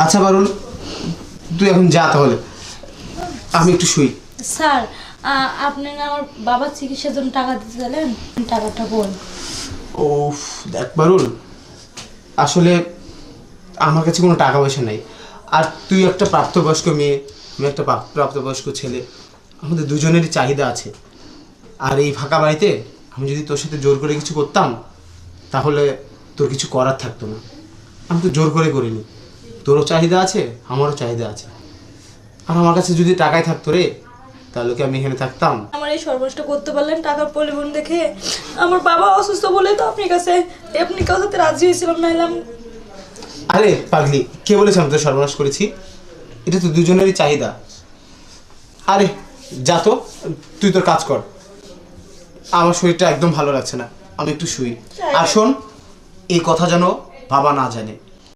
আচ্ছা পারুল, তুই এখন যা তাহলে, আমি একটু শুই। স্যার, আপনি না আমার বাবার চিকিৎসার জন্য টাকা দিতে চাইলেন, টাকাটা বল। ও দেখ পারুল, আসলে আমার কাছে কোনো টাকা পয়সা নেই। আর তুই একটা প্রাপ্তবয়স্ক মেয়ে, আমি একটা প্রাপ্তবয়স্ক ছেলে, আমাদের দুজনেরই চাহিদা আছে। আর এই ফাঁকা বাড়িতে আমি যদি তোর সাথে জোর করে কিছু করতাম, তাহলে তোর কিছু করার থাকতো না। আমি তো জোর করে করিনি, তোরও চাহিদা আছে, আমারও চাহিদা আছে। আর আমার কাছে যদি টাকাই থাকতো রে, তাহলে কি আমি এখানে থাকতাম? আমার এই সর্বনাশটা করতে পারলেন টাকার পরিমাণ দেখে। আমার বাবা অসুস্থ বলে তো আপনার কাছে কথাতে রাজি হয়েছিলাম, নাইলাম। আরে পাগলি, কে বলেছে আমি তো সর্বনাশ করেছি? এটা তো দুজনেরই চাহিদা। আরে যা তো, তুই তোর কাজ কর, আমার শরীরটা একদম ভালো লাগছে না, আমি একটু শুই। আর শোন, এই কথা যেন বাবা না জানে।